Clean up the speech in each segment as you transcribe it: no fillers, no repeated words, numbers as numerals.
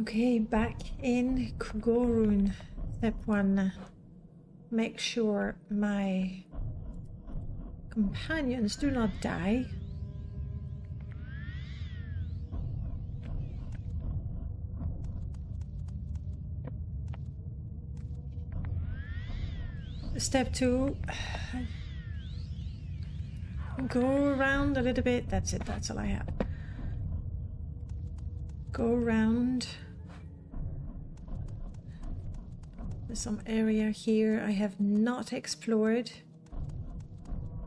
Okay, back in Kogorun. Step 1. Make sure my companions do not die. Step 2. Go around a little bit. That's it, that's all I have. Go around. There's some area here I have not explored.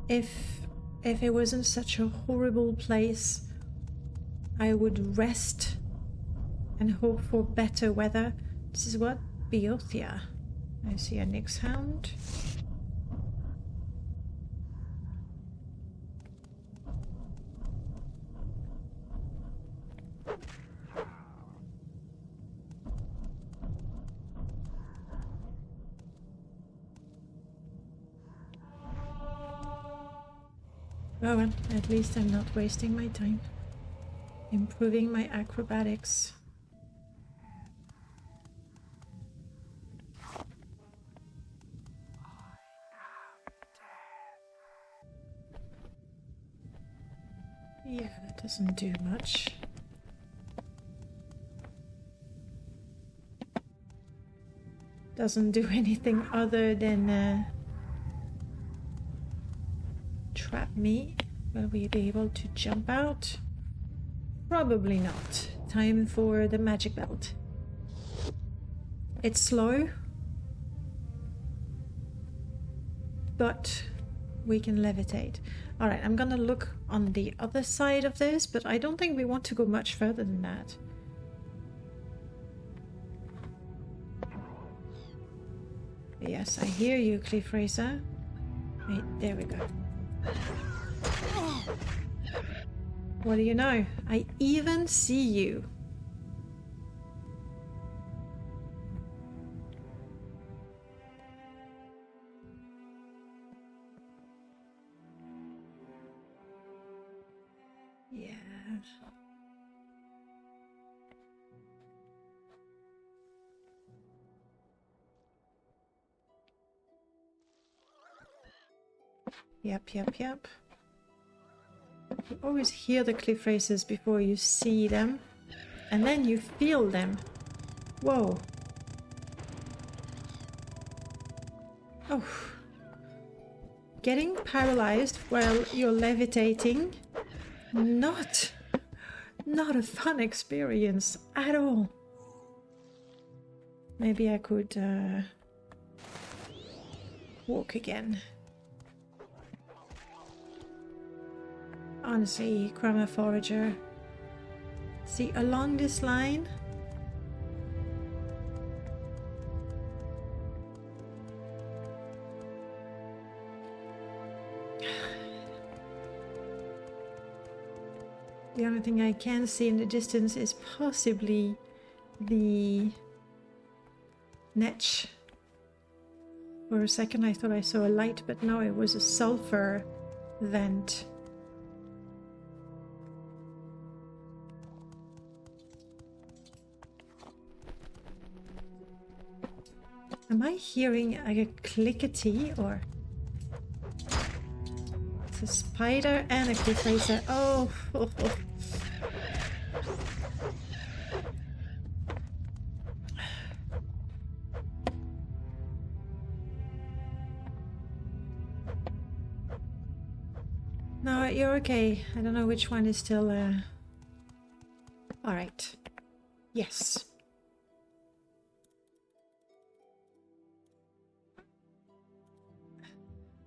If it wasn't such a horrible place, I would rest and hope for better weather. This is what? Beothia. I see a Nyx hound. Oh well, at least I'm not wasting my time. Improving my acrobatics. Yeah, that doesn't do much. Doesn't do anything other than trap me. Will we be able to jump out? Probably not. Time for the magic belt. It's slow, but we can levitate. Alright, I'm gonna look on the other side of this, but I don't think we want to go much further than that. Yes, I hear you, Cliff Racer. Wait, there we go. What do you know? I even see you. Yeah. Yep. You always hear the cliff races before you see them, and then you feel them. Whoa. Oh. Getting paralyzed while you're levitating, not a fun experience at all. Maybe I could walk again. Honestly, Crummer Forager. See, along this line, the only thing I can see in the distance is possibly the Netch. For a second I thought I saw a light, but no, it was a sulfur vent. Am I hearing a clickety or... It's a spider and a cliff racer. Oh. No, you're okay. I don't know which one is still... Alright. Yes.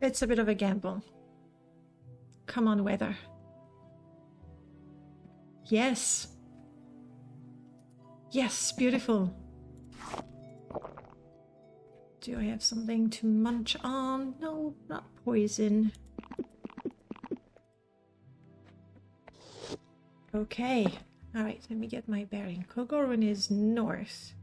It's a bit of a gamble. Come on, weather. Yes. Yes, beautiful. Do I have something to munch on? No, not poison. Okay. Alright, let me get my bearing. Kogorun is north.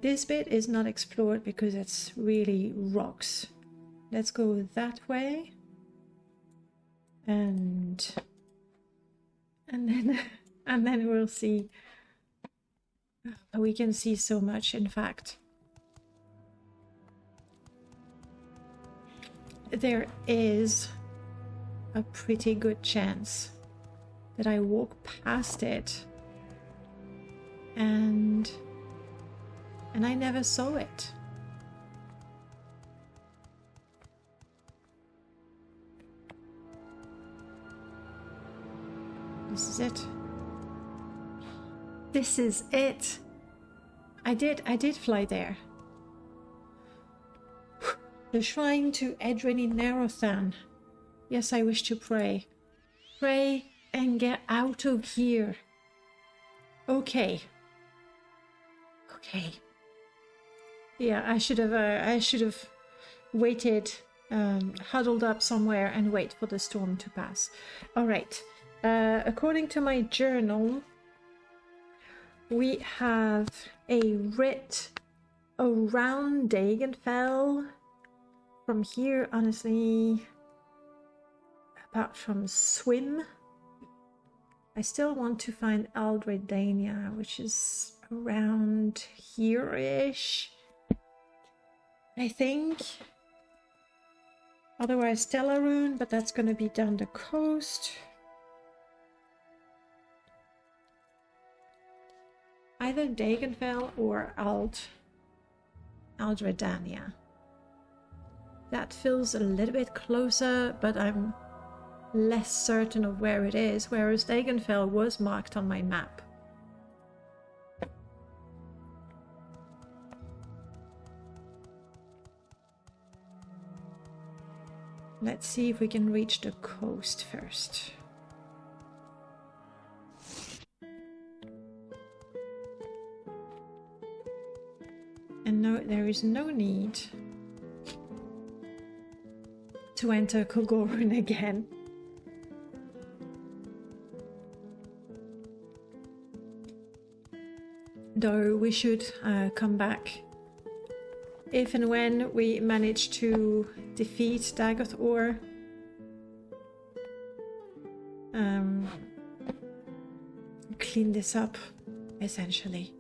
this bit is not explored because it's really rocks. Let's go that way. And then and then we'll see. We can see so much, in fact. There is a pretty good chance that I walk past it and I never saw it. This is it. This is it. I did fly there. The shrine to Edrin in Narothan. Yes, I wish to pray. Pray and get out of here. Okay. Okay. Yeah, I should have waited, huddled up somewhere and wait for the storm to pass. All right. According to my journal, we have a writ around Dagenfell. From here, honestly, apart from swim, I still want to find Aldredania, which is around here-ish, I think. Otherwise Stellaroon, but that's going to be down the coast. Either Dagenfell or Aldredania. That feels a little bit closer, but I'm less certain of where it is, whereas Dagenfell was marked on my map. Let's see if we can reach the coast first. And no, there is no need to enter Kogorun again. Though we should come back if and when we manage to defeat Dagoth Or. Clean this up, essentially.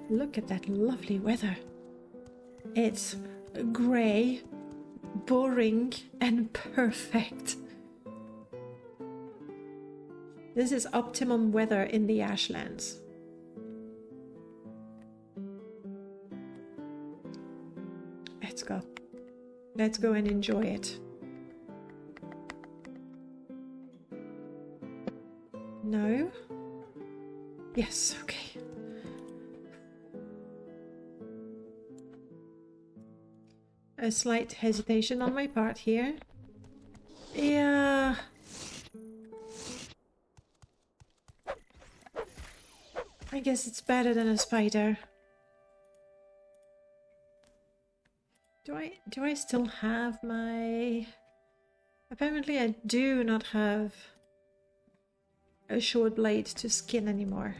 Look at that lovely weather. It's grey, boring, and perfect. This is optimum weather in the Ashlands. Let's go. Let's go and enjoy it. No? Yes, okay. A slight hesitation on my part here. Yeah. I guess it's better than a spider. Do I still have my... Apparently I do not have a short blade to skin anymore.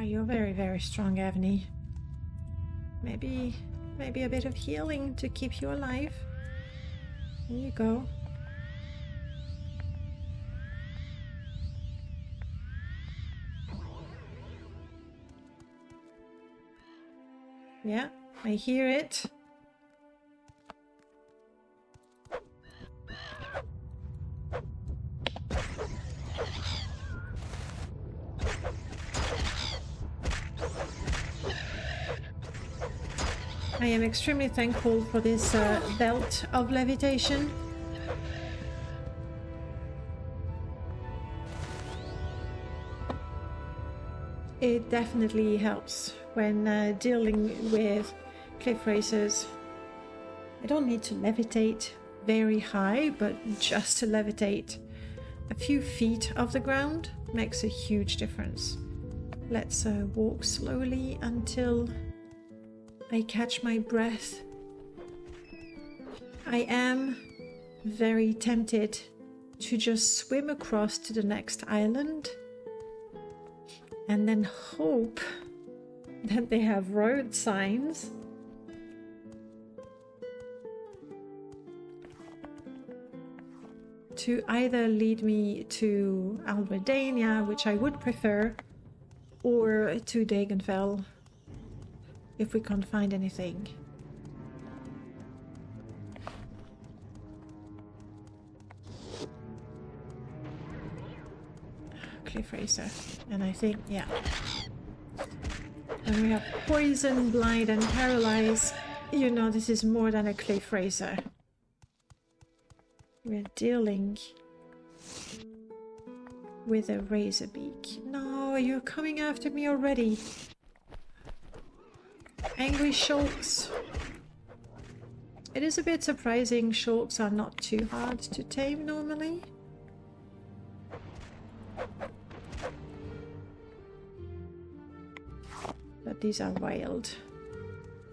You're very, very strong, Avni. Maybe a bit of healing to keep you alive. Here you go. Yeah, I hear it. I am extremely thankful for this belt of levitation. It definitely helps when dealing with cliff racers. I don't need to levitate very high, but just to levitate a few feet off the ground makes a huge difference. Let's walk slowly until I catch my breath. I am very tempted to just swim across to the next island and then hope that they have road signs. To either lead me to Alberdania, which I would prefer, or to Dagenfell, if we can't find anything. Cliff Racer. And I think, yeah. And we have Poison, Blind, and Paralyze. You know, this is more than a Cliff Racer. We're dealing with a Razorbeak. No, you're coming after me already. Angry Shulks. It is a bit surprising Shulks are not too hard to tame normally. But these are wild.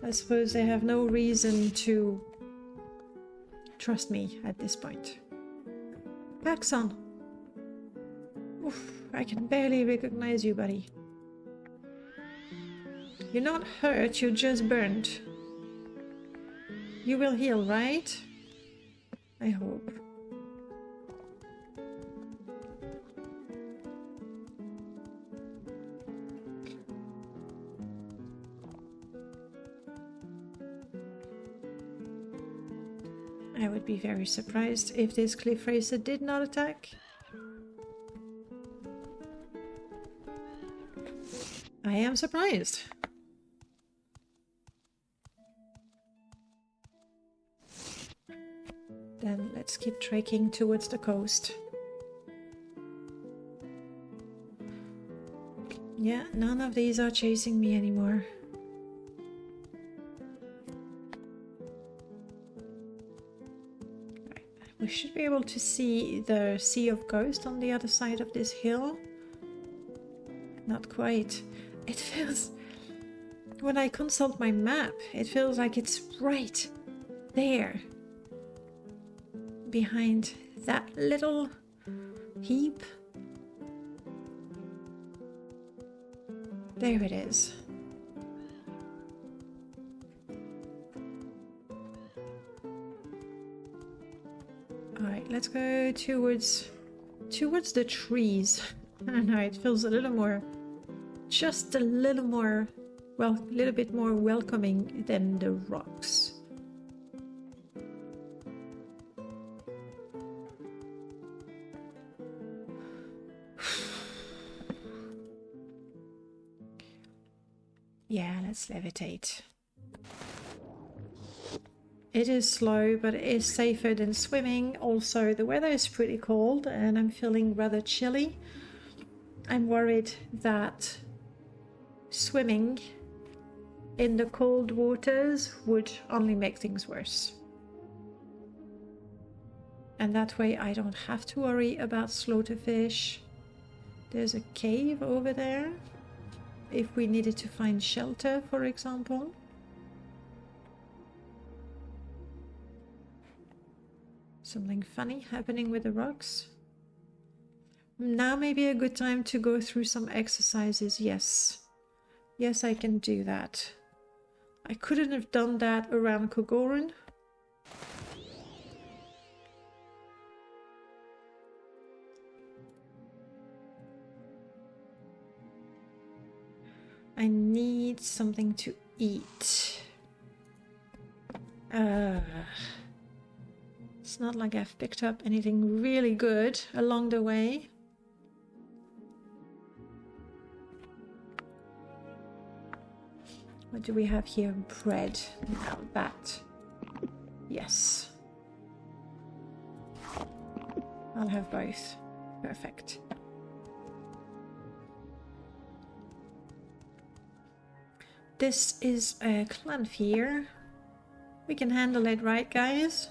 I suppose they have no reason to trust me at this point. Paxson! Oof, I can barely recognize you, buddy. You're not hurt, you're just burnt. You will heal, right? I hope. I would be very surprised if this Cliff Racer did not attack. I am surprised. Then let's keep trekking towards the coast. Yeah, none of these are chasing me anymore. We should be able to see the Sea of Ghost on the other side of this hill. Not quite. It feels... When I consult my map, it feels like it's right there. Behind that little heap. There it is. Alright, let's go towards the trees. I don't know, it feels a little more, just a little more, well, a little bit more welcoming than the rocks. Yeah, let's levitate. It is slow, but it is safer than swimming. Also, the weather is pretty cold and I'm feeling rather chilly. I'm worried that swimming in the cold waters would only make things worse. And that way I don't have to worry about slaughterfish. There's a cave over there. If we needed to find shelter, for example. Something funny happening with the rocks. Now may be a good time to go through some exercises. Yes. Yes, I can do that. I couldn't have done that around Kogorin. I need something to eat. It's not like I've picked up anything really good along the way. What do we have here? Bread. Now that. Yes. I'll have both. Perfect. this is a clan fear. We can handle it, right, guys?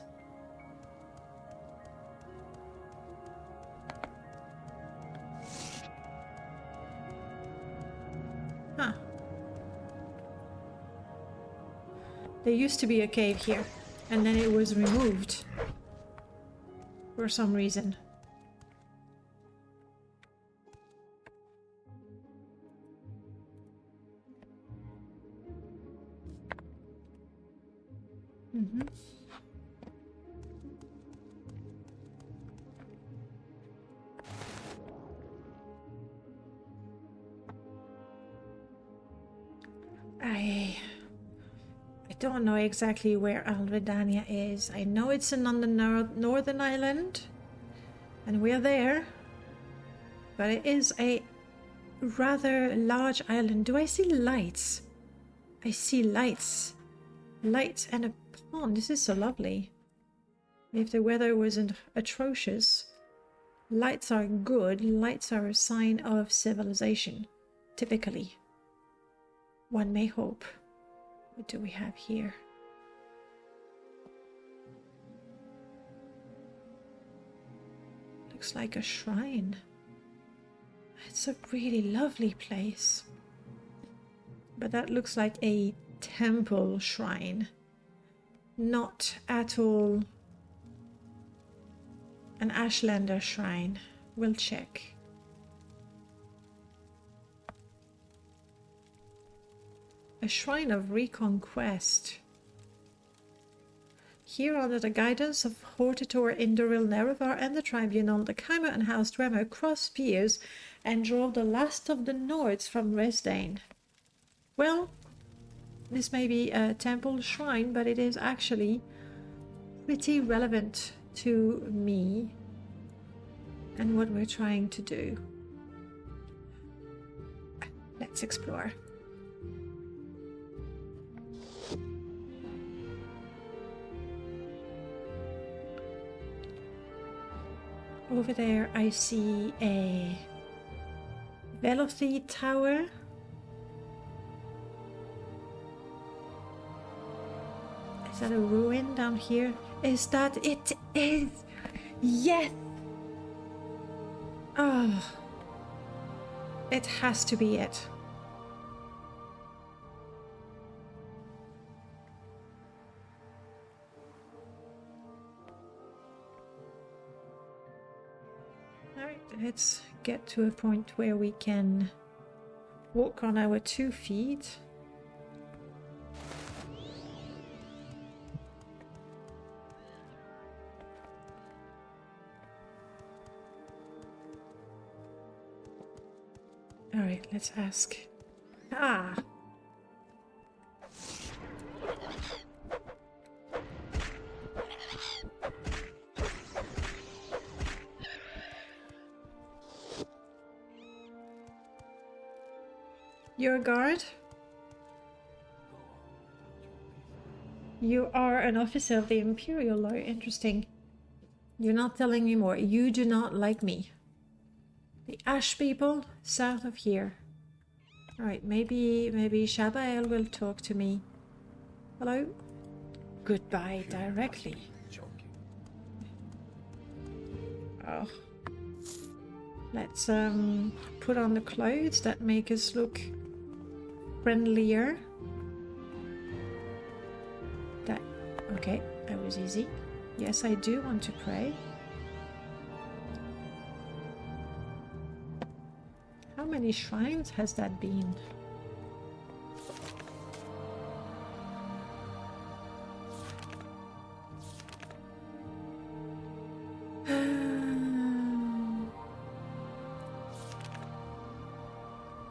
Huh. There used to be a cave here, and then it was removed for some reason. I don't know exactly where Alvedania is. I know it's on the northern island, and we're there. But it is a rather large island. Do I see lights? I see lights. Lights and a pond. This is so lovely. If the weather wasn't atrocious. Lights are good. Lights are a sign of civilization. Typically. One may hope. What do we have here? Looks like a shrine. It's a really lovely place. But that looks like a temple shrine. Not at all an Ashlander shrine. We'll check. A shrine of reconquest. Here, under the guidance of Hortitor, Indoril, Nerevar, and the Tribunal, the Chimer and House Dremor crossed spears and drove the last of the Nords from Resdain. Well, this may be a temple shrine, but it is actually pretty relevant to me and what we're trying to do. Let's explore. Over there I see a Velothi tower. Is that a ruin down here? Is that it? Is yes. Oh, it has to be it. Alright, let's get to a point where we can walk on our 2 feet. Alright, let's ask. Ah! You're a guard? You are an officer of the Imperial Law. Interesting. You're not telling me more. You do not like me. The Ash people south of here. Alright, maybe Shabael will talk to me. Hello? Goodbye directly. Oh. Let's put on the clothes that make us look friendlier. That okay, that was easy. Yes, I do want to pray. How many shrines has that been?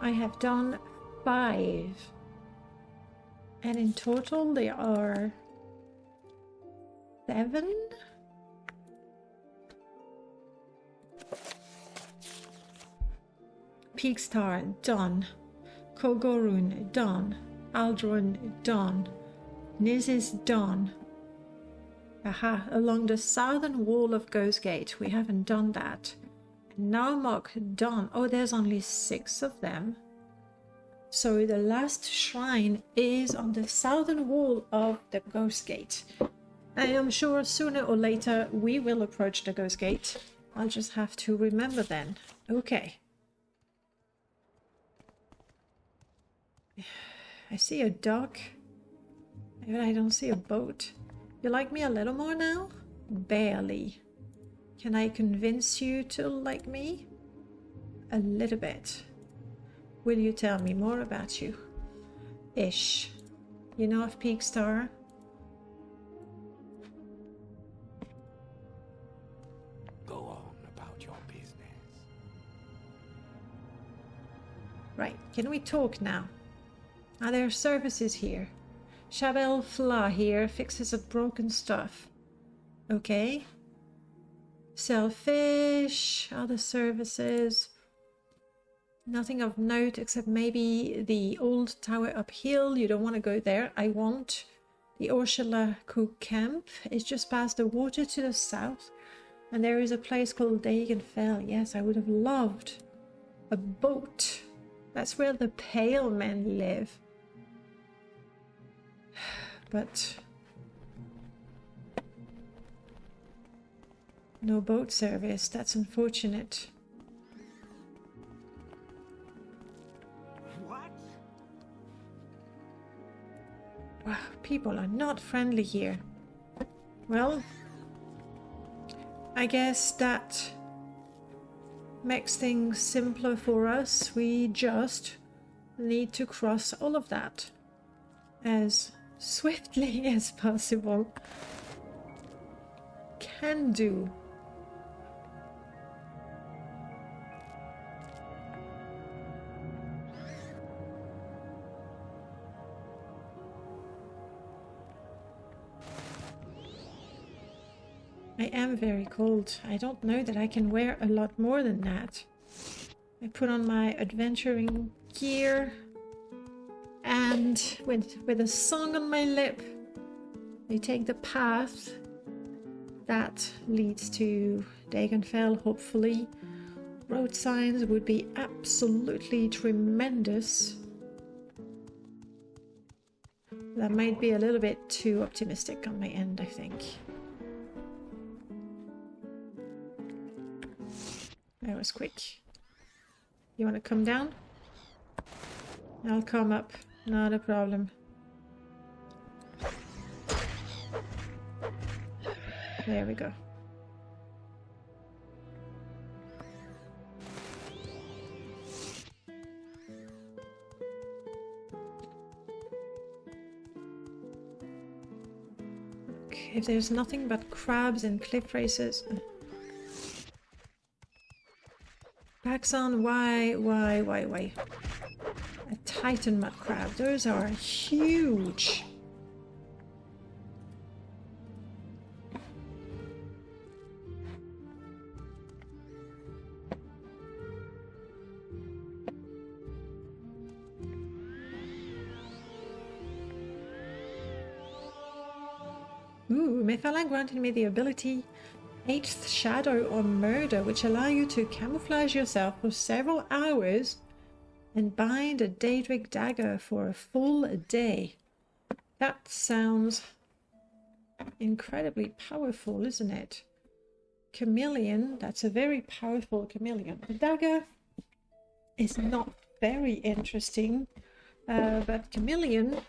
I have done 5. And in total there are 7? Peakstar, done. Kogorun, done. Aldrun, done. Niz's, done. Aha, along the southern wall of Ghostgate. We haven't done that. Narmok, done. Oh, there's only 6 of them. So the last shrine is on the southern wall of the Ghost Gate. I am sure sooner or later we will approach the Ghost Gate. I'll just have to remember then. Okay. I see a dock, but I don't see a boat. You like me a little more now? Barely. Can I convince you to like me? A little bit. Will you tell me more about you? Ish. You know of Peak Star? Go on about your business. Right, can we talk now? Are there services here? Chabelle Fla here fixes up broken stuff. Okay. Sell fish, other services. Nothing of note except maybe the old tower uphill. You don't want to go there. I won't. The Ursula Cook camp is just past the water to the south. And there is a place called Dagenfell. Yes, I would have loved a boat. That's where the pale men live. But no boat service. That's unfortunate. What? Wow, people are not friendly here. Well, I guess that makes things simpler for us. We just need to cross all of that as swiftly as possible. Can do. I am very cold. I don't know that I can wear a lot more than that. I put on my adventuring gear and with a song on my lip, I take the path that leads to Dagenfell, hopefully. Road signs would be absolutely tremendous. That might be a little bit too optimistic on my end, I think. That was quick. You want to come down? I'll come up. Not a problem. There we go. Okay, if there's nothing but crabs and cliff races. Paxon, why? A Titan mud crab. Those are huge. Ooh, Mephala granted me the ability 8th Shadow or Murder, which allow you to camouflage yourself for several hours and bind a Daedric dagger for a full day. That sounds incredibly powerful, isn't it? Chameleon, that's a very powerful chameleon. The dagger is not very interesting, but chameleon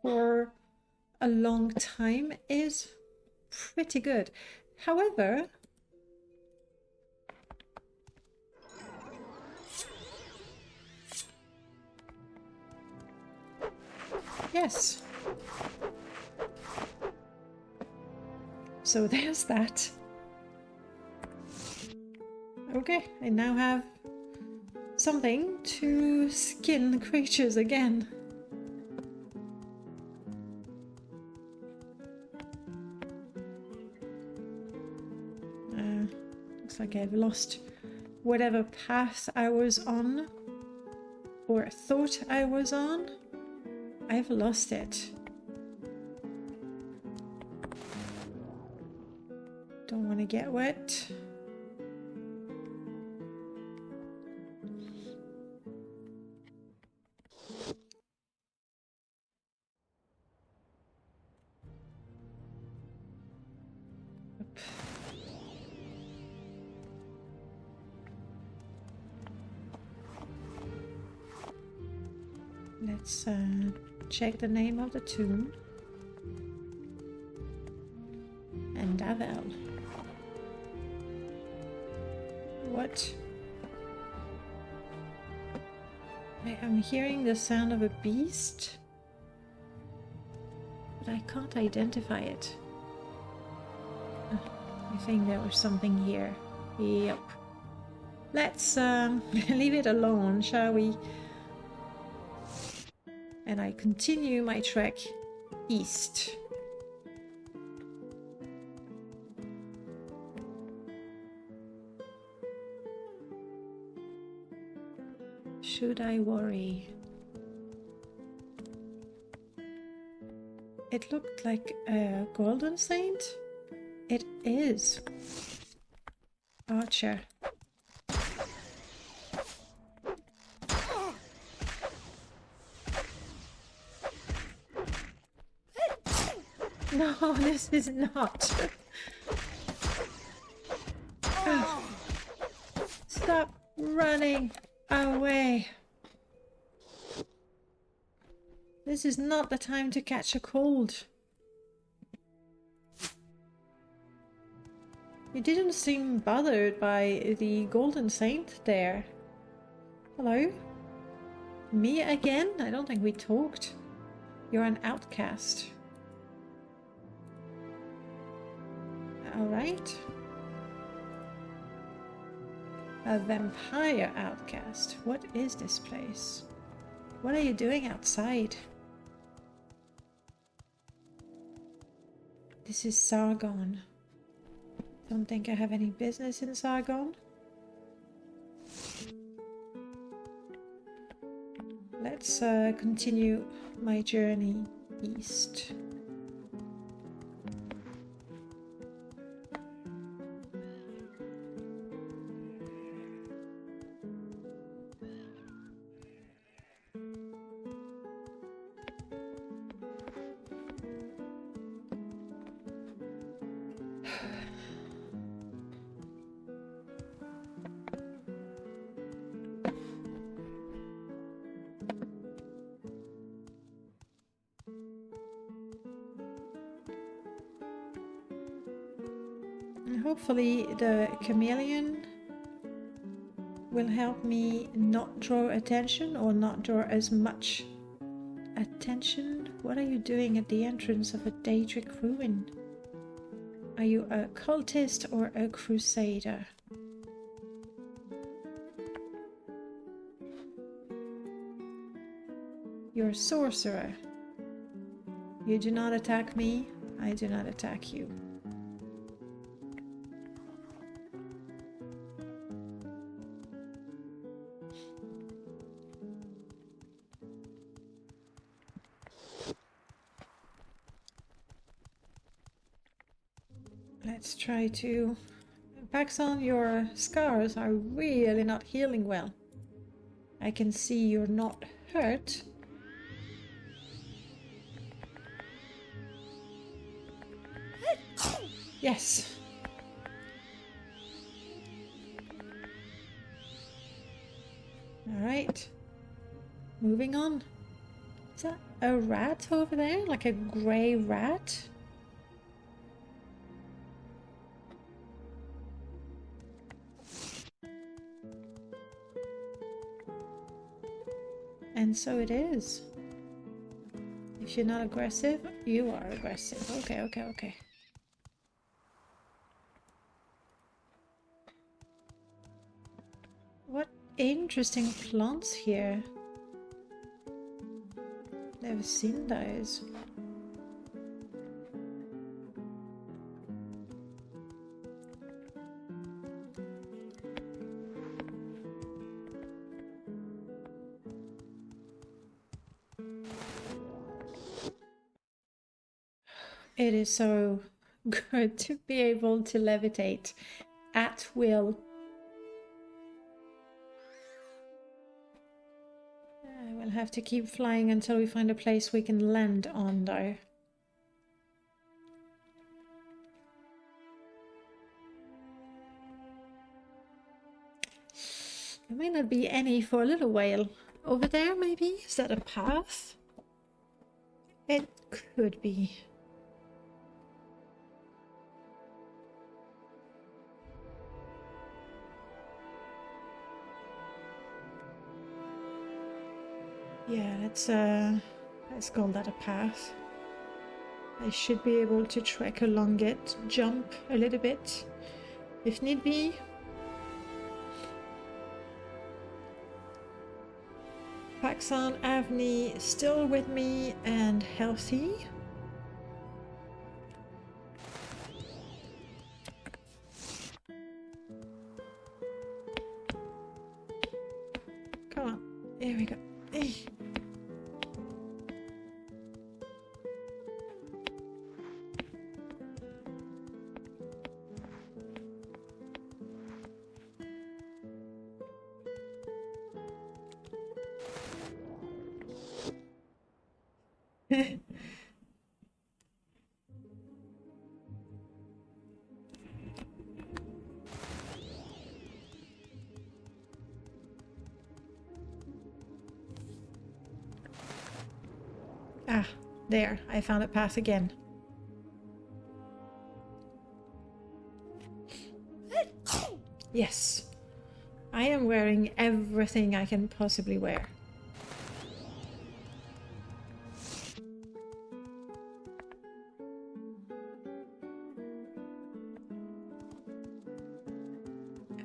for a long time is pretty good. However, yes. So there's that. Okay, I now have something to skin creatures again. Looks like I've lost whatever path I was on, or thought I was on. I've lost it. Don't want to get wet. Let's check the name of the tomb. And Davel. What? I am hearing the sound of a beast, but I can't identify it. I think there was something here. Yep. Let's leave it alone, shall we? And I continue my trek east. Should I worry? It looked like a golden saint. It is. Archer. No, this is not. Oh. Stop running away. This is not the time to catch a cold. You didn't seem bothered by the golden saint there. Hello? Me again? I don't think we talked. You're an outcast. Alright. A vampire outcast. What is this place? What are you doing outside? This is Sargon. Don't think I have any business in Sargon. Let's continue my journey east. Hopefully the chameleon will help me not draw attention or not draw as much attention. What are you doing at the entrance of a Daedric ruin? Are you a cultist or a crusader? You're a sorcerer. You do not attack me, I do not attack you. Let's try to... Paxson, your scars are really not healing well. I can see you're not hurt. Yes. Alright. Moving on. Is that a rat over there? Like a grey rat? And so it is. If you're not aggressive, you are aggressive. Okay, okay, okay. What interesting plants here. Never seen those. It is so good to be able to levitate at will. We'll have to keep flying until we find a place we can land on, though. There may not be any for a little while. Over there, maybe? Is that a path? It could be. Yeah, let's call that a path. I should be able to trek along it, jump a little bit, if need be. Paxson Avni still with me and healthy. Come on, there we go. Ah, there, I found a path again. Yes, I am wearing everything I can possibly wear.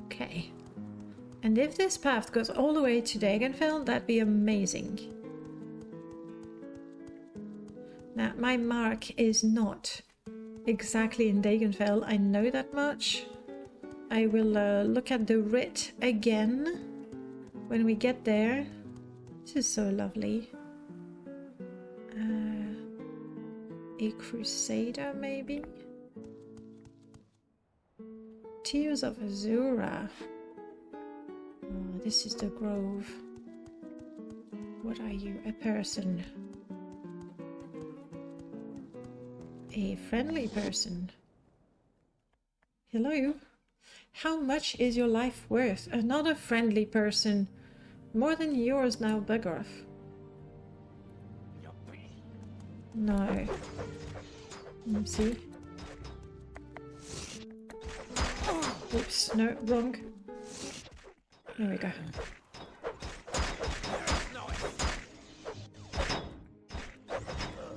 Okay, and if this path goes all the way to Dagenfell, that'd be amazing. Now, my mark is not exactly in Dagenfell, I know that much. I will look at the writ again when we get there. This is so lovely. A Crusader, maybe? Tears of Azura. Oh, this is the grove. What are you? A person. A friendly person. Hello? How much is your life worth? Another friendly person. More than yours now, Bugger. No. See? Oops, no, wrong. There we go.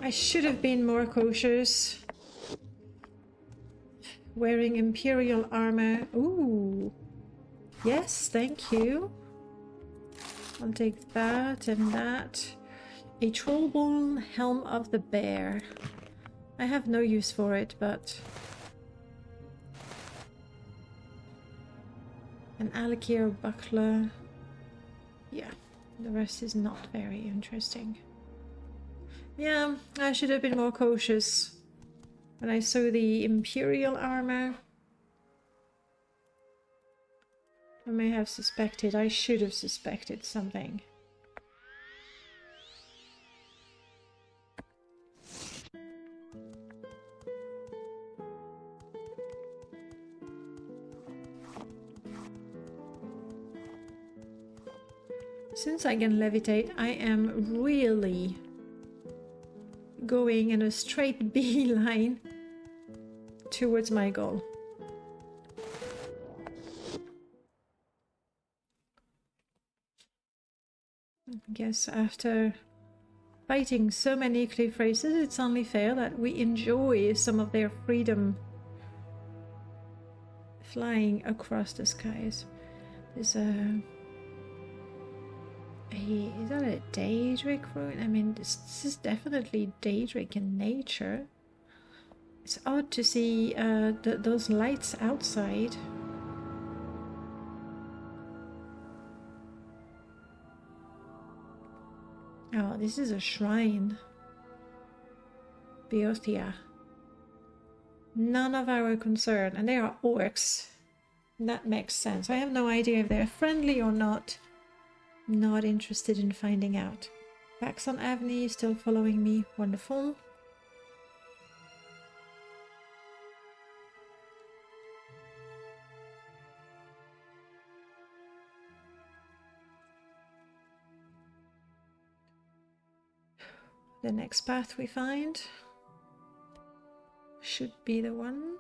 I should have been more cautious. Wearing Imperial armor. Ooh. Yes, thank you. I'll take that and that. A Trollborn Helm of the Bear. I have no use for it, but... An Alikir buckler. Yeah, the rest is not very interesting. Yeah, I should have been more cautious when I saw the Imperial armor. I may have suspected, I should have suspected something. Since I can levitate, I am really going in a straight beeline towards my goal. I guess after fighting so many cliff races, it's only fair that we enjoy some of their freedom flying across the skies. There's is that a Daedric rune? I mean, this is definitely Daedric in nature. It's odd to see those lights outside. Oh, this is a shrine. Beothia. None of our concern. And they are orcs. That makes sense. I have no idea if they're friendly or not. Not interested in finding out. Paxson Avni is still following me. Wonderful. the next path we find should be the one.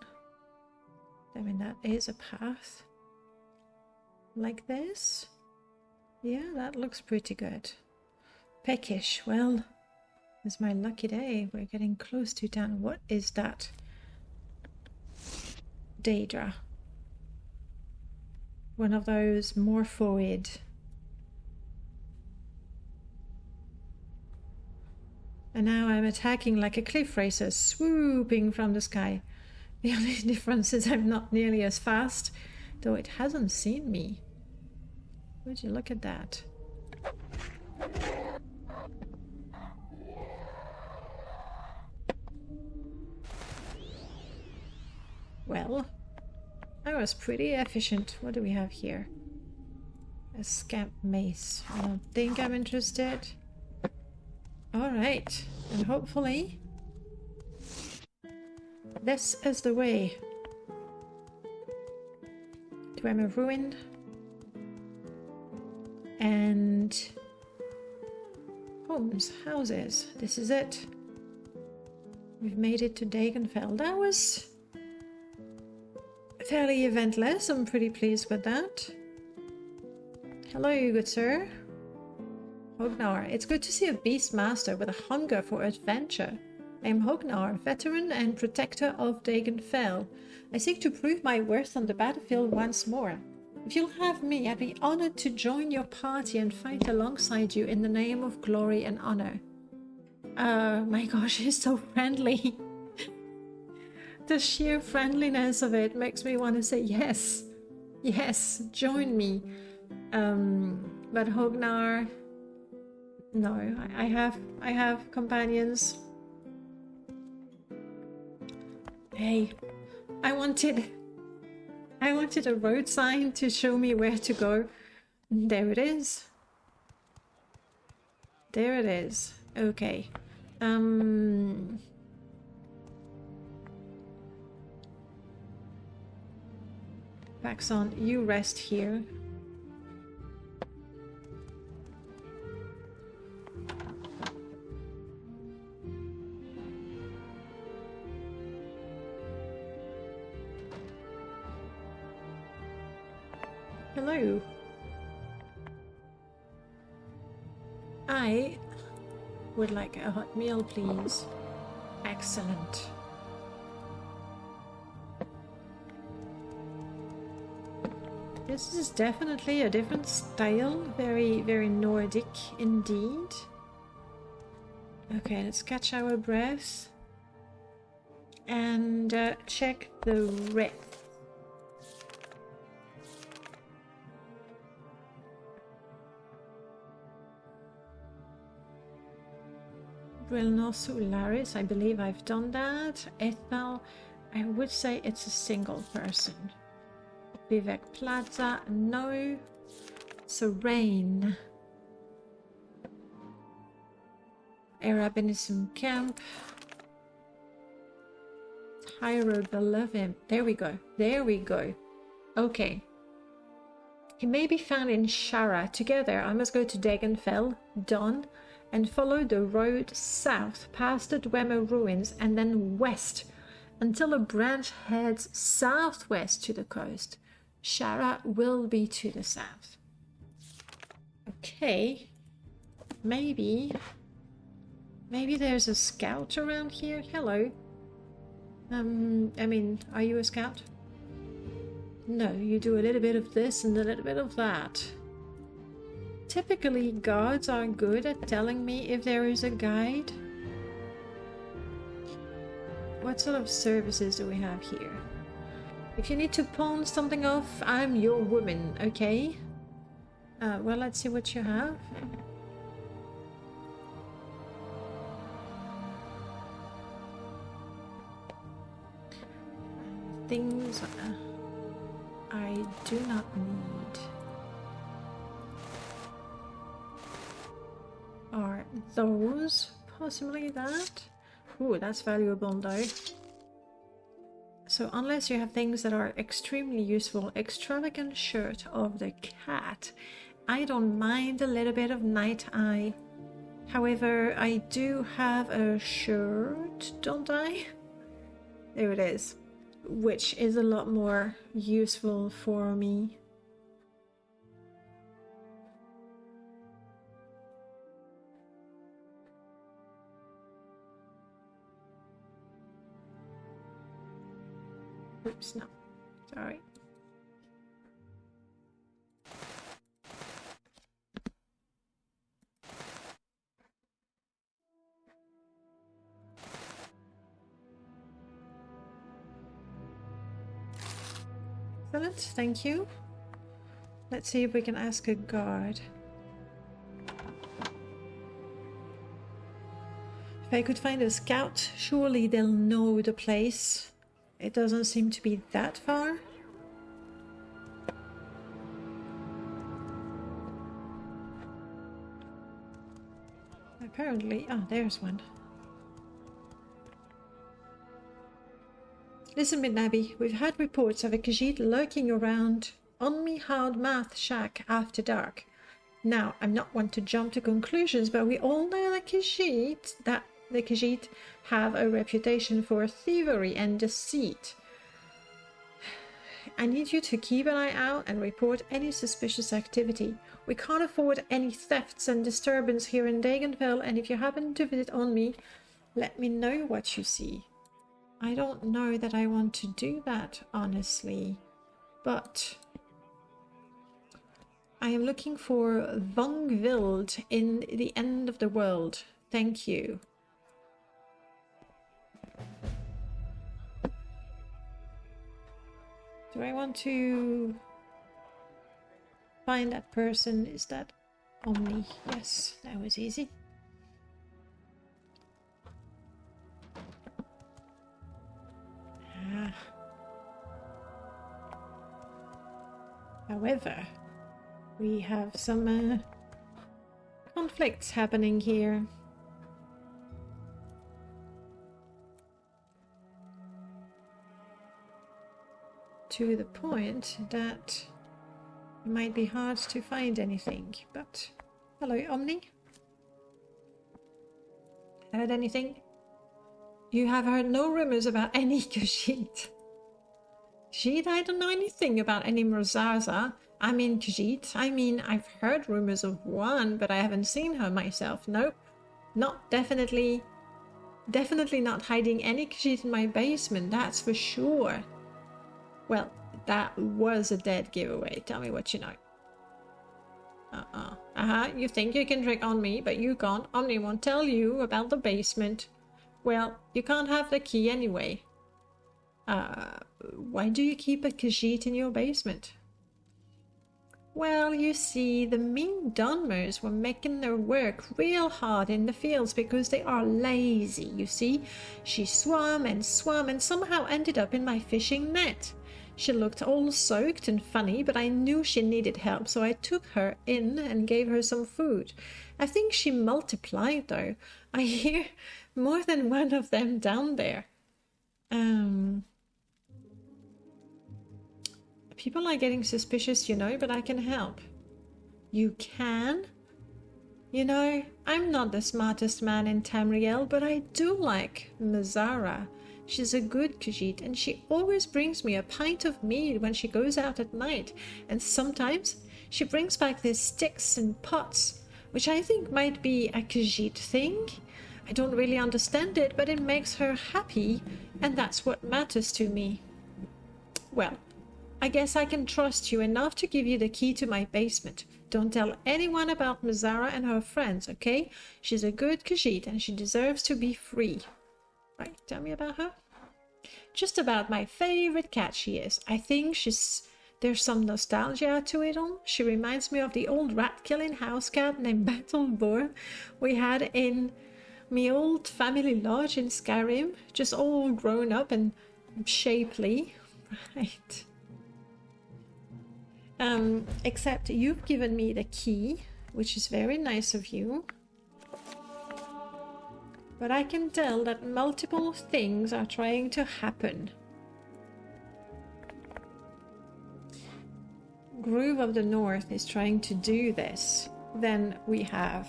I mean, that is a path. Like this. Yeah, that looks pretty good. Peckish, well, it's my lucky day. We're getting close to town. What is that? Daedra. One of those morphoid. And now I'm attacking like a cliff racer, swooping from the sky. The only difference is I'm not nearly as fast, though it hasn't seen me. Would you look at that? Well, I was pretty efficient. What do we have here? A scamp mace. I don't think I'm interested. Alright, and hopefully this is the way. Dwemer Ruin. And homes, houses. This is it. We've made it to Dagenfell. That was fairly eventless. I'm pretty pleased with that. Hello, good sir. Hognar. It's good to see a Beastmaster with a hunger for adventure. I am Hognar, veteran and protector of Dagenfell. I seek to prove my worth on the battlefield once more. If you'll have me, I'd be honored to join your party and fight alongside you in the name of glory and honor. My gosh, he's so friendly. The sheer friendliness of it makes me want to say yes. Yes, join me. But Hognar... No, I have companions. Hey, I wanted a road sign to show me where to go. There it is. There it is. Okay. Paxson, you rest here. Hello. I would like a hot meal, please. Excellent. This is definitely a different style. Very, very Nordic indeed. Okay, let's catch our breath. And check the width. Brilnosularis, I believe I've done that. Ethel, I would say it's a single person. Vivek Plaza, no. Serene. Arabinism Camp. Tyro Beloved. There we go. There we go. Okay. He may be found in Shara. Together, I must go to Dagenfell, Don, and follow the road south past the Dwemer ruins and then west until a branch heads southwest to the coast. Shara will be to the south. Okay. Maybe there's a scout around here. Hello. I mean, are you a scout? No, you do a little bit of this and a little bit of that. Typically, guards are good at telling me if there is a guide. What sort of services do we have here? If you need to pawn something off, I'm your woman, okay? Well, let's see what you have. Things I do not need. Are those possibly that? Ooh, that's valuable though. So unless you have things that are extremely useful, extravagant shirt of the cat. I don't mind a little bit of night eye. However, I do have a shirt, don't I? There it is, which is a lot more useful for me. Oops, no, sorry. Excellent, thank you. Let's see if we can ask a guard. If I could find a scout, surely they'll know the place. It doesn't seem to be that far. Apparently, oh, there's one. Listen, Midnabi, we've had reports of a Khajiit lurking around Onmihad Math Shack after dark. Now, I'm not one to jump to conclusions, but we all know that the Khajiit have a reputation for thievery and deceit. I need you to keep an eye out and report any suspicious activity. We can't afford any thefts and disturbance here in Dagenfell, and if you happen to visit on me, let me know what you see. I don't know that I want to do that, honestly, but I am looking for Vongvild in the end of the world. Thank you. Do I want to find that person? Is that Omni? Yes, that was easy. However, we have some conflicts happening here. To the point that it might be hard to find anything, but... Hello, Omni? Heard anything? You have heard no rumors about any Khajiit. Khajiit, I don't know anything about any Mrazaza. I mean Khajiit. I mean, I've heard rumors of one, but I haven't seen her myself. Nope. Not definitely not hiding any Khajiit in my basement, that's for sure. Well, that was a dead giveaway. Tell me what you know. You think you can trick on me, but you can't. Omni won't tell you about the basement. Well, you can't have the key anyway. Why do you keep a Khajiit in your basement? Well, you see, the mean Dunmers were making their work real hard in the fields because they are lazy, you see. She swam and somehow ended up in my fishing net. She looked all soaked and funny, but I knew she needed help, so I took her in and gave her some food. I think she multiplied, though. I hear more than one of them down there. People are getting suspicious, you know, but I can help. You can? You know, I'm not the smartest man in Tamriel, but I do like Mazara. She's a good Khajiit, and she always brings me a pint of mead when she goes out at night, and sometimes she brings back these sticks and pots, which I think might be a Khajiit thing. I don't really understand it, but it makes her happy, and that's what matters to me. Well, I guess I can trust you enough to give you the key to my basement. Don't tell anyone about Mazara and her friends, okay? She's a good Khajiit, and she deserves to be free. Right, tell me about her. Just about my favorite cat she is. I think there's some nostalgia to it all. She reminds me of the old rat-killing house cat named Battleborn we had in my old family lodge in Skyrim. Just all grown up and shapely. Right. Except you've given me the key, which is very nice of you. But I can tell that multiple things are trying to happen. Groove of the North is trying to do this. Then we have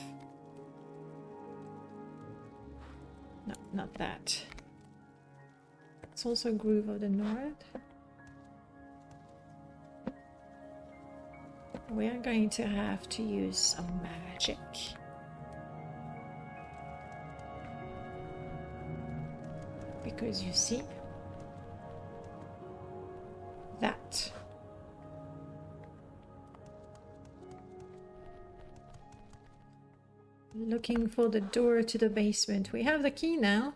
not that. It's also Groove of the North. We are going to have to use some magic. Because you see, that looking for the door to the basement. We have the key now.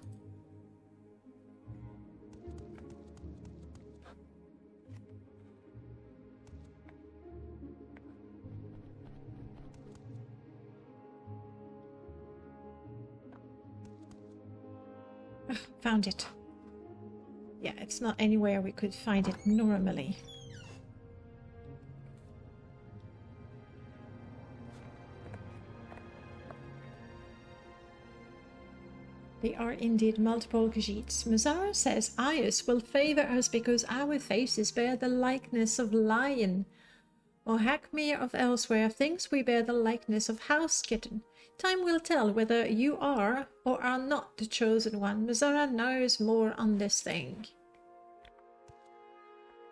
Found it. Yeah, it's not anywhere we could find it normally. They are indeed multiple Khajiits. Mazara says Aius will favor us because our faces bear the likeness of lion. Or Hackmere of Elsewhere thinks we bear the likeness of house kitten. Time will tell whether you are or are not the chosen one. Mazara knows more on this thing.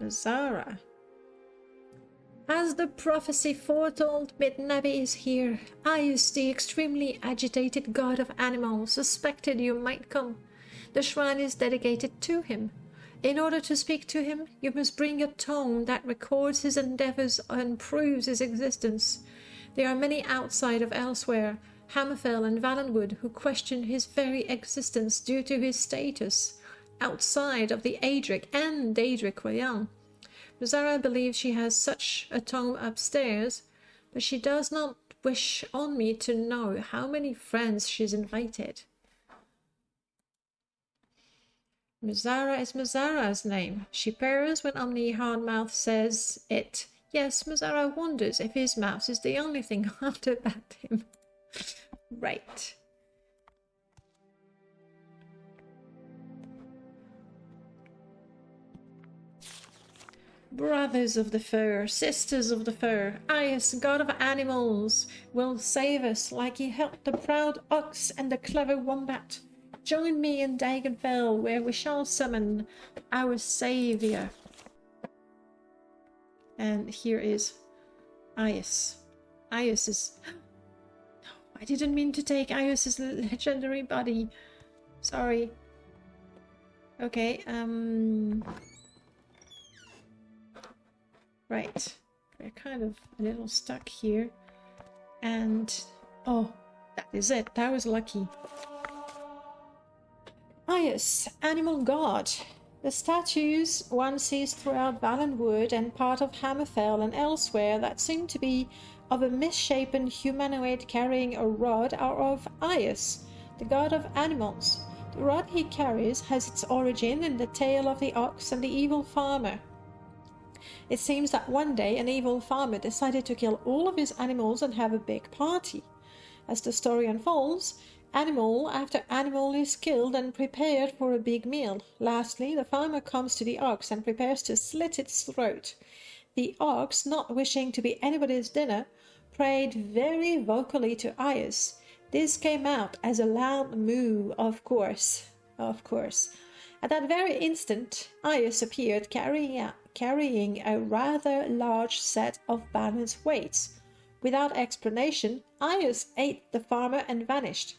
Mazara. As the prophecy foretold, Midnabi is here. Aius, the extremely agitated god of animals, suspected you might come. The shrine is dedicated to him. In order to speak to him, you must bring a tome that records his endeavors and proves his existence. There are many outside of Elsewhere, Hammerfell and Valenwood, who question his very existence due to his status outside of the Adric and Daedric realm. Mazara believes she has such a tome upstairs, but she does not wish on me to know how many friends she's invited. Mazara is Mazara's name. She purrs when Omni Hardmouth says it. Yes, Mazara wonders if his mouse is the only thing hard about him. Right. Brothers of the fur, sisters of the fur, Aius, god of animals, will save us like he helped the proud ox and the clever wombat. Join me in Dagenfell, where we shall summon our savior. And here is Aius. Aius is... No, I didn't mean to take Aius's legendary body. Sorry. Okay, right. We're kind of a little stuck here. And... oh, that is it. That was lucky. Aius, animal god. The statues one sees throughout Valenwood and part of Hammerfell and elsewhere that seem to be of a misshapen humanoid carrying a rod are of Aius, the god of animals. The rod he carries has its origin in the tale of the ox and the evil farmer. It seems that one day an evil farmer decided to kill all of his animals and have a big party. As the story unfolds, animal after animal is killed and prepared for a big meal. Lastly, the farmer comes to the ox and prepares to slit its throat. The ox, not wishing to be anybody's dinner, prayed very vocally to Aius. This came out as a loud moo, of course. Of course. At that very instant, Aius appeared carrying a rather large set of balanced weights. Without explanation, Aius ate the farmer and vanished.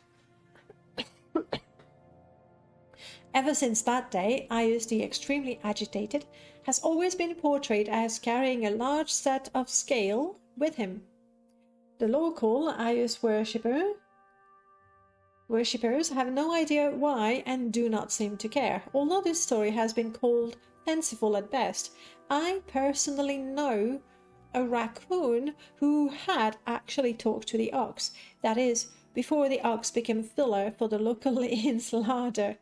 Ever since that day, Aius the extremely agitated has always been portrayed as carrying a large set of scale with him. The local Aius worshippers have no idea why and do not seem to care. Although this story has been called fanciful at best, I personally know a raccoon who had actually talked to the ox. That is, before the ox became filler for the local inn's larder.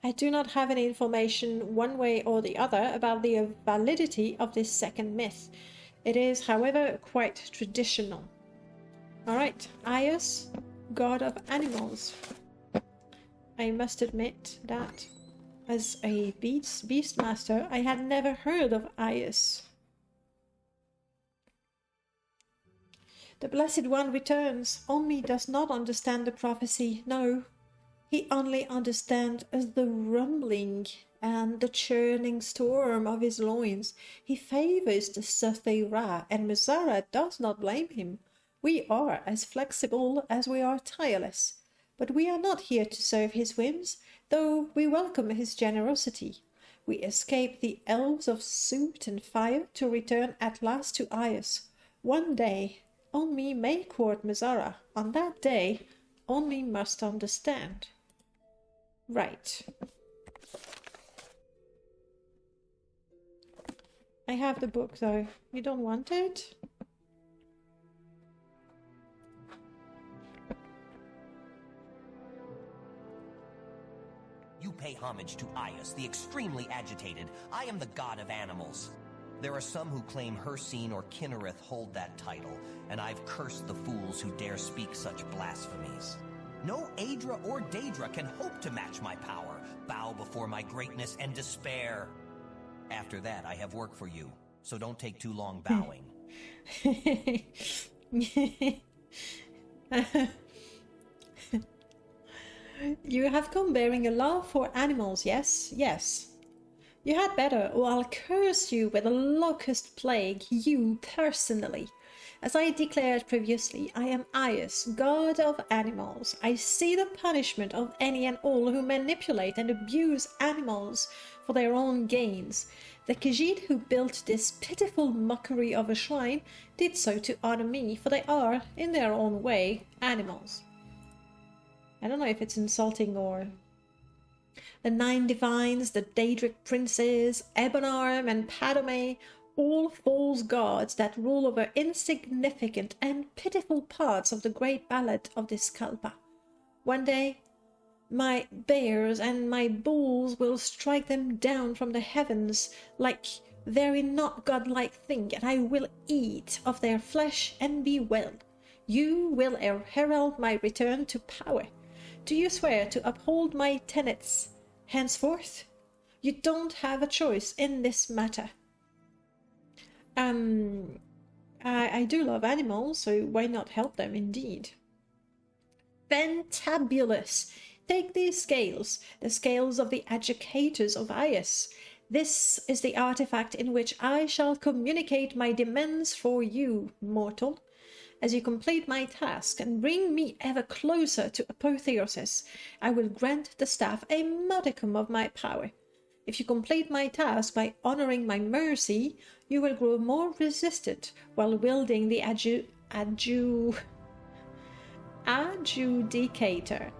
I do not have any information one way or the other about the validity of this second myth. It is, however, quite traditional. Alright, Aius, god of animals. I must admit that, as a Beastmaster, I had never heard of Aius. The Blessed One returns. Omni does not understand the prophecy. No, He only understands the rumbling and the churning storm of his loins. He favors the Suthe Ra, and Mizara does not blame him. We are as flexible as we are tireless, but we are not here to serve his whims, though we welcome his generosity. We escape the elves of soot and fire to return at last to Aias. One day, Onmi may court Mizara. On that day, Onmi must understand. Right. I have the book, though. You don't want it? You pay homage to Aias, the extremely agitated. I am the god of animals. There are some who claim Hircine or Kinnereth hold that title, and I've cursed the fools who dare speak such blasphemies. No Aedra or Daedra can hope to match my power, bow before my greatness, and despair. After that, I have work for you, so don't take too long bowing. You have come bearing a love for animals, yes? Yes. You had better, or I'll curse you with a locust plague, you personally. As I declared previously, I am Aias, god of animals. I see the punishment of any and all who manipulate and abuse animals for their own gains. The Khajiit who built this pitiful mockery of a shrine did so to honor me, for they are, in their own way, animals. I don't know if it's insulting or... The 9 divines, the Daedric princes, Ebonarm and Padome, all false gods that rule over insignificant and pitiful parts of the great ballad of this Kalpa. One day, my bears and my bulls will strike them down from the heavens like very not godlike thing, and I will eat of their flesh and be well. You will herald my return to power. Do you swear to uphold my tenets henceforth? You don't have a choice in this matter. I do love animals, so why not help them indeed? Fantabulous! Take these scales, the scales of the educators of Aias. This is the artifact in which I shall communicate my demands for you, mortal. As you complete my task and bring me ever closer to apotheosis, I will grant the staff a modicum of my power. If you complete my task by honoring my mercy, you will grow more resistant while wielding the adjudicator.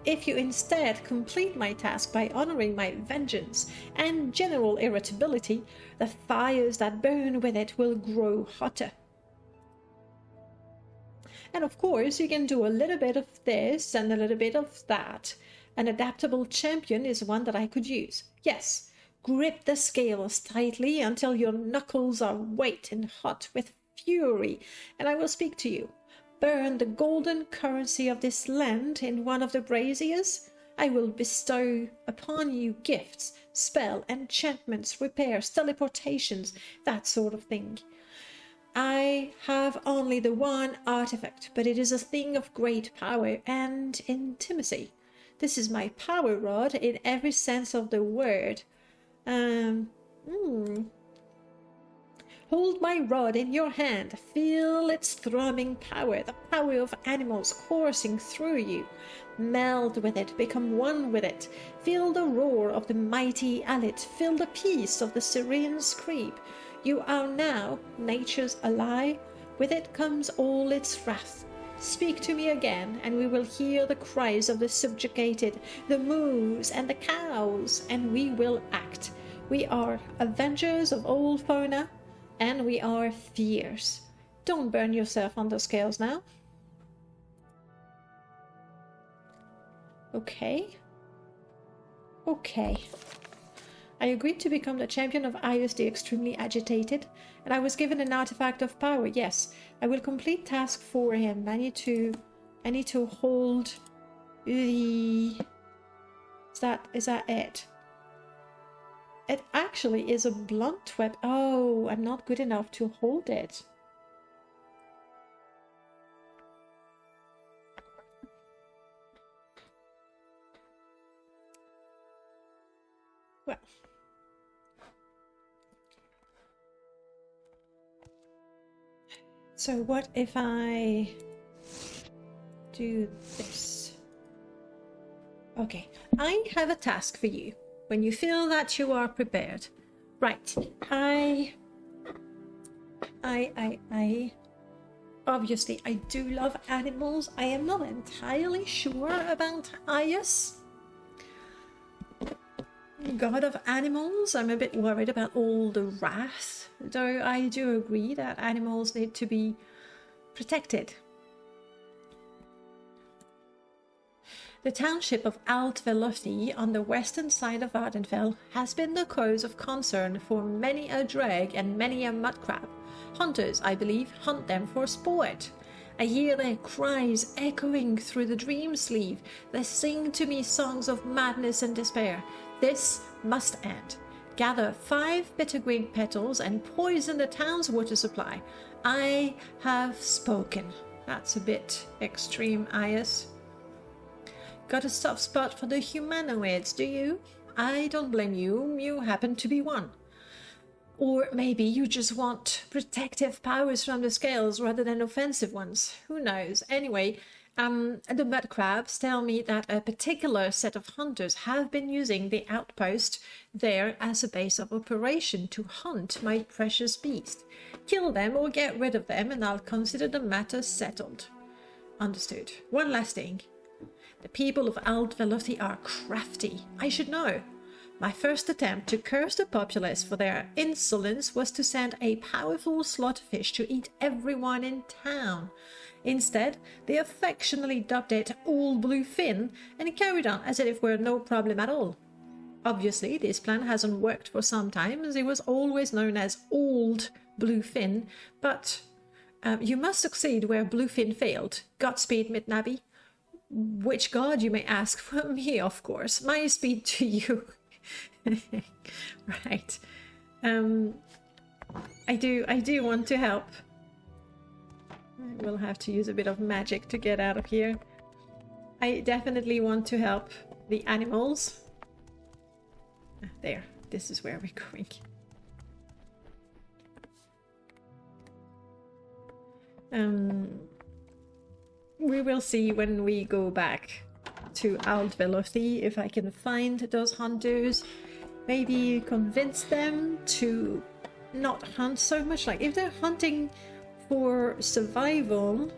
If you instead complete my task by honoring my vengeance and general irritability, the fires that burn with it will grow hotter. And of course, you can do a little bit of this and a little bit of that. An adaptable champion is one that I could use. Yes, grip the scales tightly until your knuckles are white and hot with fury, and I will speak to you. Burn the golden currency of this land in one of the braziers. I will bestow upon you gifts, spell, enchantments, repairs, teleportations, that sort of thing. I have only the one artifact, but it is a thing of great power and intimacy. This is my power rod in every sense of the word. Hold my rod in your hand. Feel its throbbing power, the power of animals coursing through you. Meld with it, become one with it. Feel the roar of the mighty Alit. Feel the peace of the serene scream. You are now nature's ally. With it comes all its wrath. Speak to me again, and we will hear the cries of the subjugated, the moos and the cows, and we will act. We are avengers of old fauna, and we are fierce. Don't burn yourself on the scales now. Okay. I agreed to become the champion of Aias the extremely agitated, and I was given an artifact of power. Yes, I will complete task for him. I need to hold the... Is that it? It actually is a blunt weapon. Oh, I'm not good enough to hold it. Well. So what if I do this? Okay, I have a task for you. When you feel that you are prepared. Right, obviously I do love animals. I am not entirely sure about Aias, god of animals. I'm a bit worried about all the wrath, though I do agree that animals need to be protected. The township of Alt-Velothi on the western side of Ardenfell has been the cause of concern for many a dreg and many a mudcrab. Hunters, I believe, hunt them for sport. I hear their cries echoing through the dream sleeve. They sing to me songs of madness and despair. This must end. Gather 5 bittergreen petals and poison the town's water supply. I have spoken. That's a bit extreme, Aias. Got a soft spot for the humanoids, do you? I don't blame you. You happen to be one. Or maybe you just want protective powers from the scales rather than offensive ones. Who knows? Anyway, the mudcrabs tell me that a particular set of hunters have been using the outpost there as a base of operation to hunt my precious beast. Kill them or get rid of them and I'll consider the matter settled. Understood. One last thing. The people of Alt-Velothi are crafty. I should know. My first attempt to curse the populace for their insolence was to send a powerful slaughterfish to eat everyone in town. Instead, they affectionately dubbed it Old Bluefin and carried on as if it were no problem at all. Obviously, this plan hasn't worked for some time, as it was always known as Old Bluefin, but you must succeed where Bluefin failed. Godspeed, Midnabi. Which god, you may ask? For me, of course. My speed to you. Right. I do want to help. I will have to use a bit of magic to get out of here. I definitely want to help the animals. There. This is where we're going. We will see when we go back to Alt-Velothi if I can find those hunters. Maybe convince them to not hunt so much. Like, if they're hunting for survival,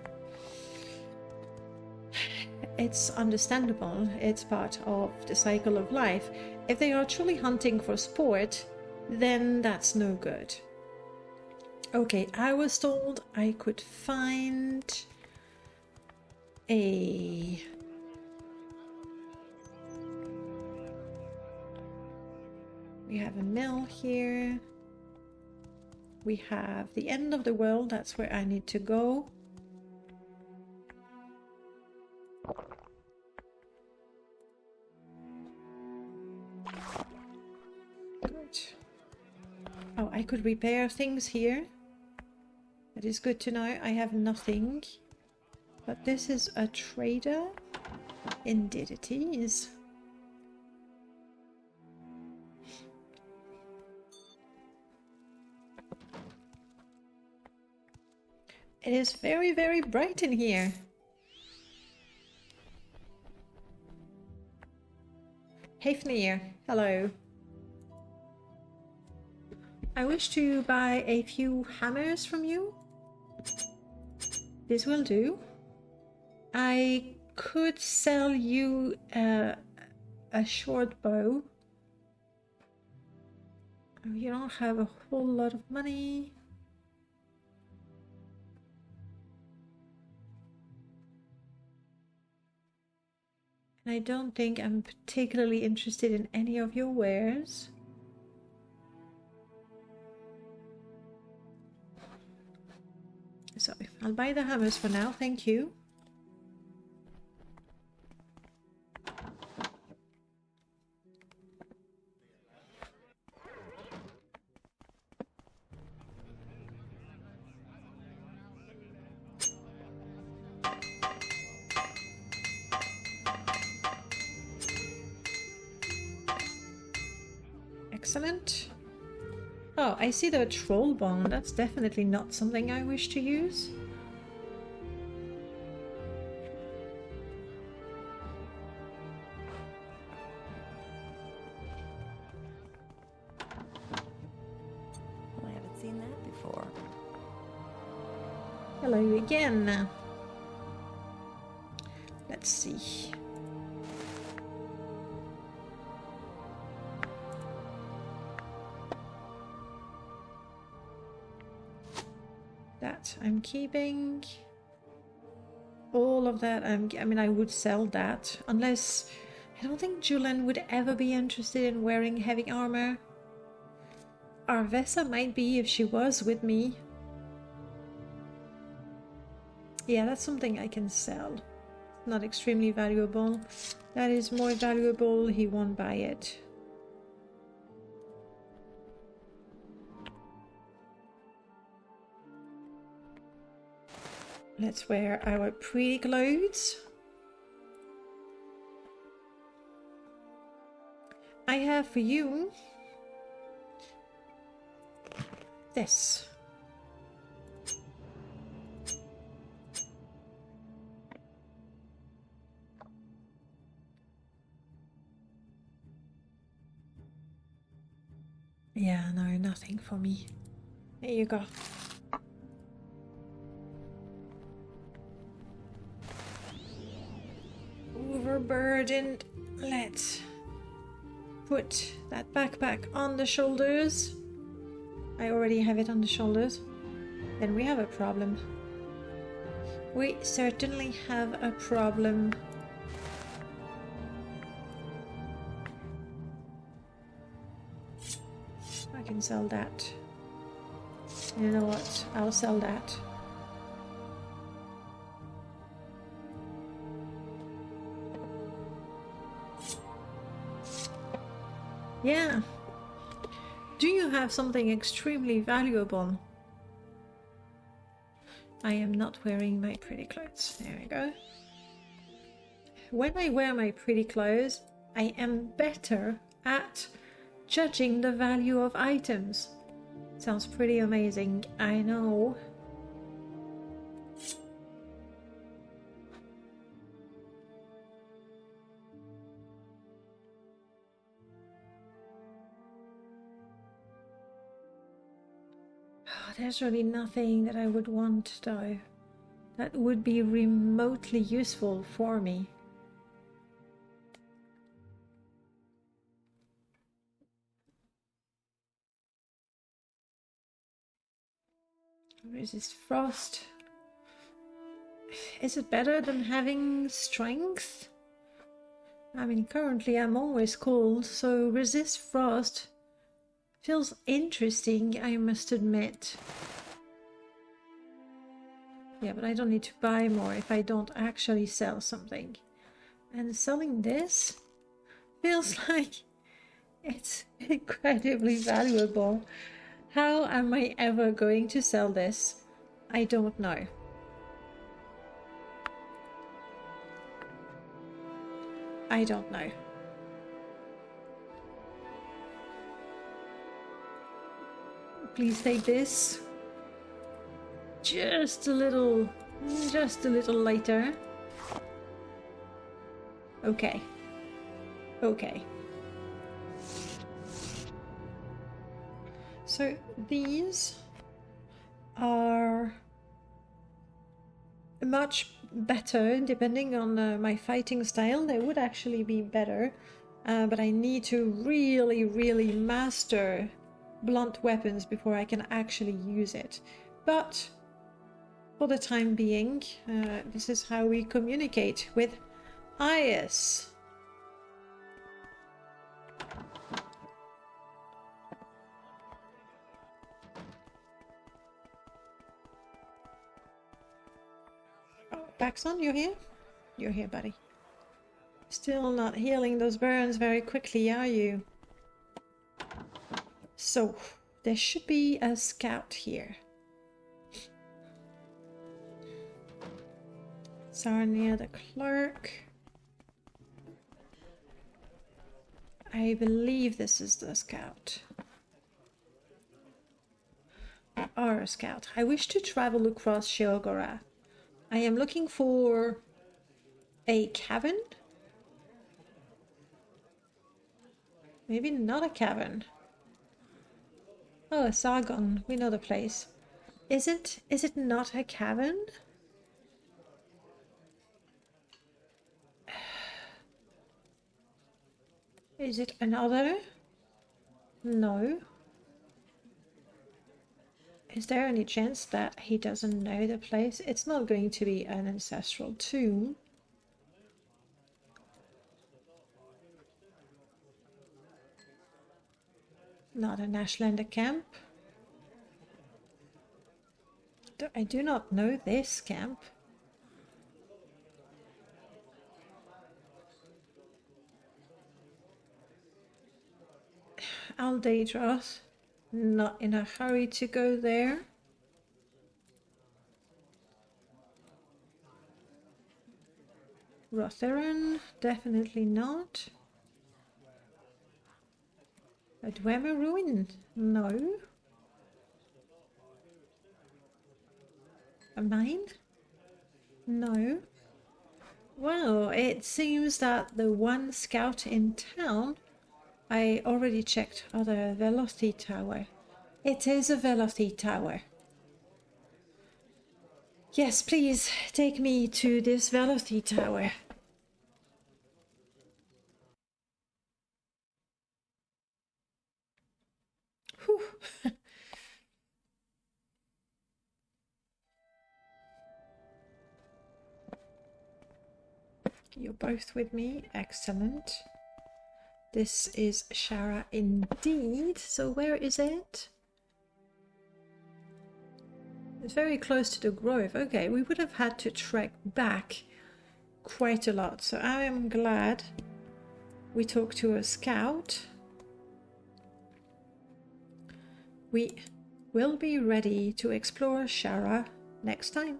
it's understandable. It's part of the cycle of life. If they are truly hunting for sport, then that's no good. Okay, I was told I could find a... We have a mill here. We have the end of the world. That's where I need to go. Good. Oh, I could repair things here. That is good to know. I have nothing. But this is a trader. Indeed it is. It is very, very bright in here. Hafnir, hello. I wish to buy a few hammers from you. This will do. I could sell you a short bow. You don't have a whole lot of money. And I don't think I'm particularly interested in any of your wares. So I'll buy the hammers for now, thank you. Excellent. Oh, I see the troll bone. That's definitely not something I wish to use. I haven't seen that before. Hello again. Let's see. That I'm keeping. All of that I mean, I would sell that. Unless... I don't think Julian would ever be interested in wearing heavy armor. Arvessa might be if she was with me. Yeah, that's something I can sell. Not extremely valuable. That is more valuable. He won't buy it. Let's wear our pretty clothes. I have for you this. Yeah, no, nothing for me. There you go. Overburdened. Let's put that backpack on the shoulders. I already have it on the shoulders. Then we have a problem. We certainly have a problem. I can sell that. You know what? I'll sell that. Yeah. Do you have something extremely valuable? I am not wearing my pretty clothes. There we go. When I wear my pretty clothes, I am better at judging the value of items. Sounds pretty amazing, I know. There's really nothing that I would want, though, that would be remotely useful for me. Resist frost. Is it better than having strength? I mean, currently I'm always cold, so resist frost feels interesting, I must admit. Yeah, but I don't need to buy more if I don't actually sell something. And selling this feels like it's incredibly valuable. How am I ever going to sell this? I don't know. I don't know. Please take this. Just a little lighter. Okay. Okay. So these are much better depending on my fighting style. They would actually be better, but I need to really master blunt weapons before I can actually use it. But for the time being, this is how we communicate with Ias. Baxon, you're here? You're here, buddy. Still not healing those burns very quickly, are you? So, there should be a scout here. Sarnia the clerk. I believe this is the scout. Our scout. I wish to travel across Sheogora. I am looking for a cavern. Maybe not a cavern. Oh, a Sargon. We know the place. Is it not a cavern? Is it another? No. Is there any chance that he doesn't know the place? It's not going to be an ancestral tomb. Not an Ashlander camp. I do not know this camp. Aldeidros. Not in a hurry to go there. Rotheran, definitely not. A Dwemer ruin? No. A mine? No. Well, it seems that the one scout in town, I already checked other Velothi Tower. It is a Velothi Tower. Yes, please take me to this Velothi Tower. Whew. You're both with me. Excellent. This is Shara indeed. So where is it? It's very close to the grove. Okay, we would have had to trek back quite a lot. So I am glad we talked to a scout. We will be ready to explore Shara next time.